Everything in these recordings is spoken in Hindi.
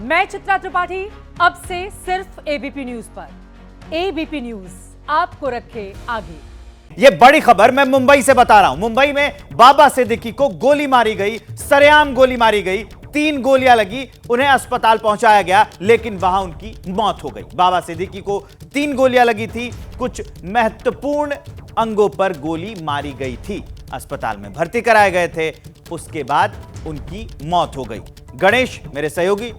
मैं चित्रा त्रिपाठी, अब से सिर्फ एबीपी न्यूज पर। एबीपी न्यूज आपको रखे आगे। ये बड़ी खबर मैं मुंबई से बता रहा हूं। मुंबई में बाबा सिद्दीकी को गोली मारी गई, सरेआम गोली मारी गई। 3 गोलियां लगी, उन्हें अस्पताल पहुंचाया गया, लेकिन वहां उनकी मौत हो गई। बाबा सिद्दीकी को 3 गोलियां लगी थी, कुछ महत्वपूर्ण अंगों पर गोली मारी गई थी। अस्पताल में भर्ती कराए गए थे, उसके बाद उनकी मौत हो गई। गणेश मेरे सहयोगी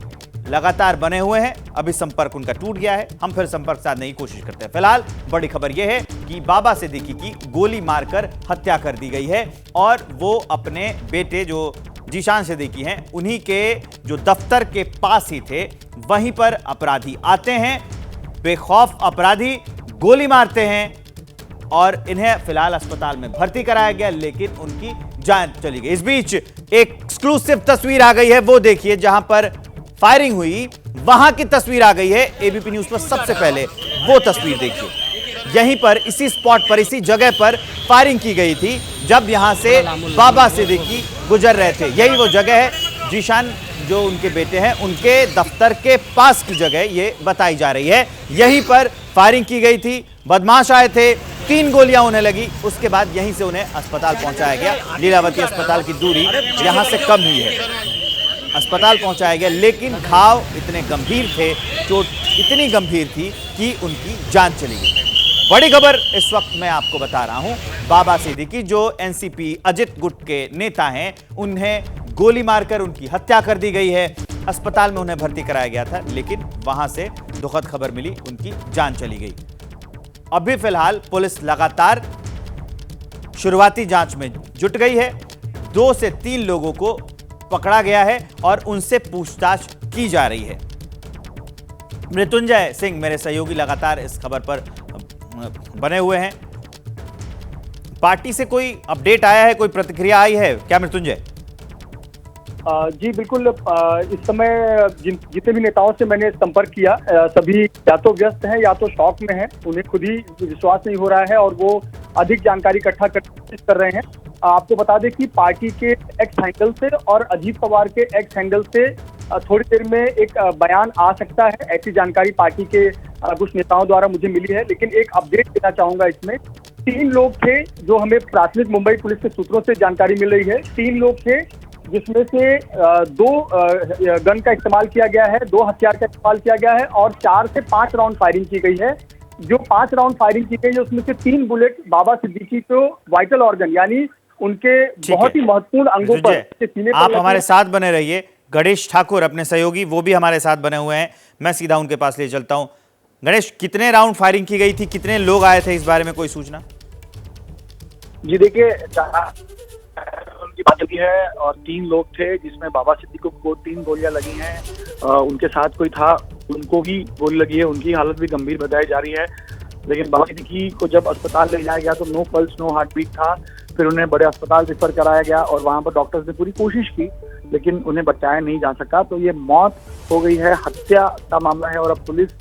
लगातार बने हुए हैं, अभी संपर्क उनका टूट गया है, हम फिर संपर्क साधने की कोशिश करते हैं। फिलहाल बड़ी खबर यह है कि बाबा सिद्दीकी की गोली मारकर हत्या कर दी गई है और वो अपने बेटे जो जीशान सिद्दीकी हैं, उन्हीं के जो दफ्तर के पास ही थे, वहीं पर अपराधी आते हैं, बेखौफ अपराधी गोली मारते हैं और इन्हें फिलहाल अस्पताल में भर्ती कराया गया, लेकिन उनकी जान चली गई। इस बीच एक एक्सक्लूसिव तस्वीर आ गई है, वो देखिए, जहां पर फायरिंग हुई वहां की तस्वीर आ गई है एबीपी न्यूज पर। सबसे पहले वो तस्वीर देखिए, यहीं पर इसी स्पॉट पर, इसी जगह पर फायरिंग की गई थी जब यहां से बाबा सिद्दीकी गुजर रहे थे। यही वो जगह है, जीशान जो उनके बेटे हैं, उनके दफ्तर के पास की जगह ये बताई जा रही है। यहीं पर फायरिंग की गई थी, बदमाश आए थे, 3 गोलियां उन्हें लगी, उसके बाद यहीं से उन्हें अस्पताल पहुंचाया गया। लीलावती अस्पताल की दूरी यहां से कम ही है, अस्पताल पहुंचाया गया, लेकिन घाव इतने गंभीर थे, चोट इतनी गंभीर थी कि उनकी जान चली गई। बड़ी खबर इस वक्त मैं आपको बता रहा हूं, बाबा सिद्दीकी जो एनसीपी अजित गुट के नेता हैं, उन्हें गोली मारकर उनकी हत्या कर दी गई है। अस्पताल में उन्हें भर्ती कराया गया था, लेकिन वहां से दुखद खबर मिली, उनकी जान चली गई। अभी फिलहाल पुलिस लगातार शुरुआती जांच में जुट गई है। 2 से 3 लोगों को पकड़ा गया है और उनसे पूछताछ की जा रही है। मृत्युंजय सिंह मेरे सहयोगी लगातार इस खबर पर बने हुए हैं। पार्टी से कोई अपडेट आया है, कोई प्रतिक्रिया आई है क्या मृत्युंजय? जी बिल्कुल। इस समय जितने भी नेताओं से मैंने संपर्क किया, सभी या तो व्यस्त हैं या तो शॉक में हैं। उन्हें खुद ही विश्वास नहीं हो रहा है और वो अधिक जानकारी इकट्ठा कर रहे हैं। आपको बता दें कि पार्टी के एक्स हैंडल से और अजीत पवार के एक्स हैंडल से थोड़ी देर में एक बयान आ सकता है, ऐसी जानकारी पार्टी के कुछ नेताओं द्वारा मुझे मिली है। लेकिन एक अपडेट देना चाहूंगा इसमें, 3 लोग थे जो हमें प्राथमिक मुंबई पुलिस के सूत्रों से जानकारी मिल रही है। 3 लोग थे जिसमें से 2 गन का इस्तेमाल किया गया है, 2 हथियार का इस्तेमाल किया गया है और 4 से 5 राउंड फायरिंग की गई है। जो 5 राउंड फायरिंग की गई है उसमें से 3 बुलेट बाबा सिद्दीकी को वाइटल ऑर्गन यानी उनके बहुत ही महत्वपूर्ण अंगों पर, सीने पर आप हमारे साथ बने रहिए। गणेश ठाकुर अपने सहयोगी, वो भी हमारे साथ बने हुए हैं, मैं सीधा उनके पास ले चलता हूं। गणेश, कितने राउंड फायरिंग की गई थी, कितने लोग आए थे, इस बारे में कोई सूचना? जी देखिए, उनकी बात चली है और 3 लोग थे जिसमें बाबा सिद्दीकी को 3 गोलियां लगी हैं। उनके साथ कोई था, उनको भी गोली लगी है, उनकी हालत भी गंभीर बताई जा रही है। लेकिन बाबा सिद्दीकी को जब अस्पताल ले जाया गया तो no pulse no heartbeat था। फिर उन्हें बड़े अस्पताल रेफर कराया गया और वहां पर डॉक्टर्स ने पूरी कोशिश की, लेकिन उन्हें बचाया नहीं जा सका। तो ये मौत हो गई है, हत्या का मामला है और अब पुलिस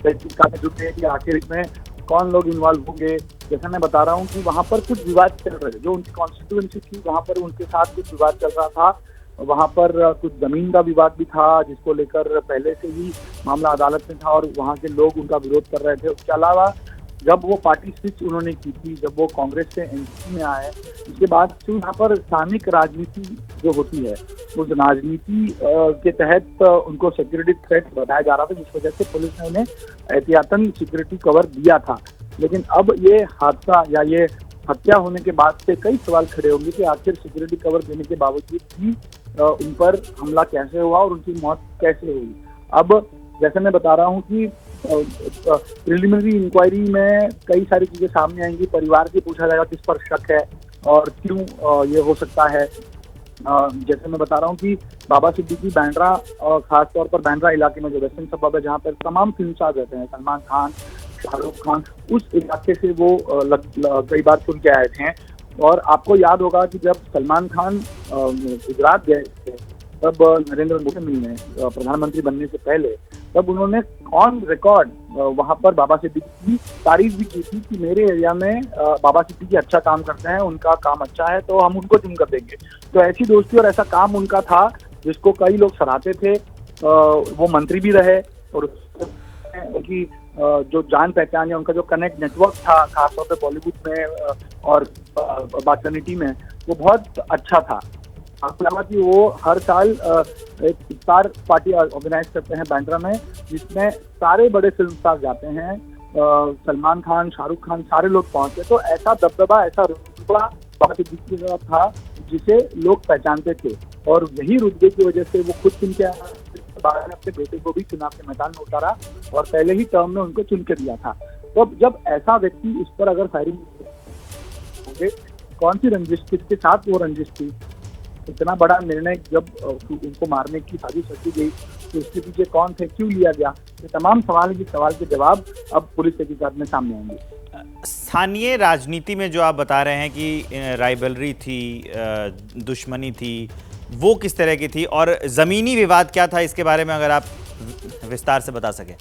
में जुट गई है कि आखिर इसमें कौन लोग इन्वॉल्व होंगे। जैसा मैं बता रहा हूँ कि वहां पर कुछ विवाद चल रहे थे, जो उनकी कॉन्स्टिट्यूएंसी थी वहां पर उनके साथ कुछ विवाद चल रहा था। वहां पर कुछ जमीन का विवाद भी था, जिसको लेकर पहले से ही मामला अदालत में था और वहां के लोग उनका विरोध कर रहे थे। उसके अलावा जब वो पार्टी स्विच उन्होंने की थी, जब वो कांग्रेस से एनसीपी में आए, उसके बाद से यहाँ पर स्थानिक राजनीति जो होती है, उस राजनीति के तहत उनको सिक्योरिटी थ्रेट बताया जा रहा था, जिस वजह से पुलिस ने उन्हें एहतियातन सिक्योरिटी कवर दिया था। लेकिन अब ये हादसा या ये हत्या होने के बाद से कई सवाल खड़े होंगे कि आखिर सिक्योरिटी कवर देने के बावजूद भी उन पर हमला कैसे हुआ और उनकी मौत कैसे हुई। अब जैसे मैं बता रहा हूँ कि प्रिलिमिनरी इंक्वायरी में कई सारी चीजें सामने आएंगी। परिवार से पूछा जाएगा किस पर शक है और क्यों ये हो सकता है। जैसे मैं बता रहा हूँ कि बाबा सिद्दीकी बांद्रा और खासतौर पर बांद्रा इलाके में जो वेस्टर्न सबब है, जहाँ पर तमाम फिल्म स्टार रहते हैं, सलमान खान, शाहरुख खान, उस इलाके से वो कई बार सुन के आए थे। और आपको याद होगा कि जब सलमान खान गुजरात गए थे, तब नरेंद्र मोदी मिलने प्रधानमंत्री बनने से पहले, तब उन्होंने ऑन रिकॉर्ड वहां पर बाबा सिद्दीकी की तारीफ भी की थी कि मेरे एरिया में बाबा सिद्दीकी अच्छा काम करते हैं, उनका काम अच्छा है तो हम उनको चुन कर देंगे। तो ऐसी दोस्ती और ऐसा काम उनका था जिसको कई लोग सराहते थे। वो मंत्री भी रहे और उनकी जो जान पहचान है, उनका जो कनेक्ट नेटवर्क था खासतौर पे बॉलीवुड में और बाटर्निटी में, वो बहुत अच्छा था। आपको लगा कि वो हर साल एक इफ्तार पार्टी ऑर्गेनाइज करते हैं बैंड्रा में, जिसमें सारे बड़े फिल्म स्टार जाते हैं, सलमान खान, शाहरुख खान, सारे लोग पहुंचे। तो ऐसा दबदबा, ऐसा रुतबा बाबा सिद्दीकी का था जिसे लोग पहचानते थे, और यही रुतबे की वजह से वो खुद चुन के बाबा ने अपने बेटे को भी चुनाव के मैदान में उतारा और पहले ही टर्म में उनको चुन के दिया था। तो जब ऐसा व्यक्ति इस पर अगर फायरिंग होंगे, कौन सी रंजिश, किसके साथ वो रंजिश थी, इतना बड़ा निर्णय जब उनको मारने की साजिश रची गई तो उसके पीछे कौन थे, क्यों लिया गया, ये तमाम सवाल के जवाब अब पुलिस तहकीकात में सामने आएंगे। स्थानीय राजनीति में जो आप बता रहे हैं कि राइवलरी थी, दुश्मनी थी, वो किस तरह की थी, और जमीनी विवाद क्या था, इसके बारे में अगर आप विस्तार से बता सकें।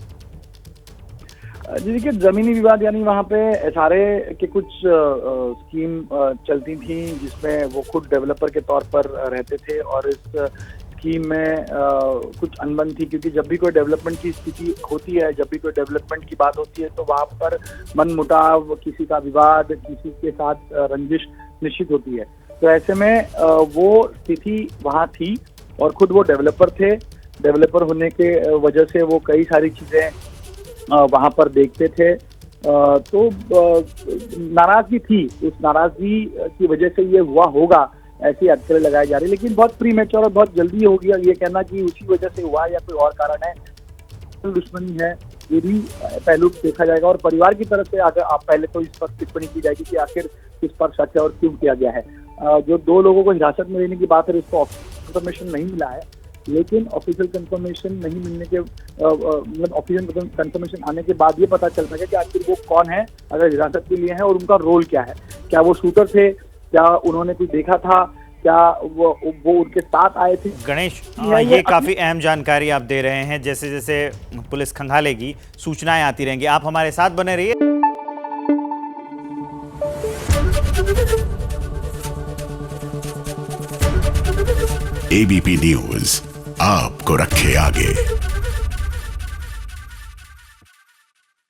जी देखिए, जमीनी विवाद यानी वहाँ पे एसआरए के कुछ स्कीम चलती थी जिसमें वो खुद डेवलपर के तौर पर रहते थे, और इस स्कीम में कुछ अनबन थी, क्योंकि जब भी कोई डेवलपमेंट की स्थिति होती है, जब भी कोई डेवलपमेंट की बात होती है, तो वहाँ पर मनमुटाव, किसी का विवाद, किसी के साथ रंजिश निश्चित होती है। तो ऐसे में वो स्थिति वहाँ थी, और खुद वो डेवलपर थे। डेवलपर होने के वजह से वो कई सारी चीज़ें वहाँ पर देखते थे, तो नाराजगी थी। उस नाराजगी की वजह से ये हुआ होगा, ऐसी अटकलें लगाई जा रही, लेकिन बहुत प्रीमेच्योर और बहुत जल्दी हो गया ये कहना कि उसी वजह से हुआ या कोई और कारण है। दुश्मनी है, ये भी पहलू देखा जाएगा, और परिवार की तरफ से अगर आप पहले तो इस पर टिप्पणी की जाएगी कि आखिर किस पर शक है और क्यों किया गया है। जो 2 लोगों को हिरासत में लेने की बात है, इसको कंफर्मेशन नहीं मिला है, लेकिन ऑफिशियल कंफर्मेशन नहीं मिलने के मतलब ऑफिशियल कंफर्मेशन आने के बाद ये पता चल सके कि आखिर वो कौन है, अगर हिरासत के लिए है, और उनका रोल क्या है। क्या वो शूटर थे, क्या उन्होंने कुछ देखा था, क्या वो उनके साथ आए थे। गणेश, ये काफ़ी अहम जानकारी आप दे रहे हैं। जैसे जैसे पुलिस खंगालेगी, सूचनाएं आती रहेंगी, आप हमारे साथ बने रहिए। एबीपी न्यूज आपको रखे आगे।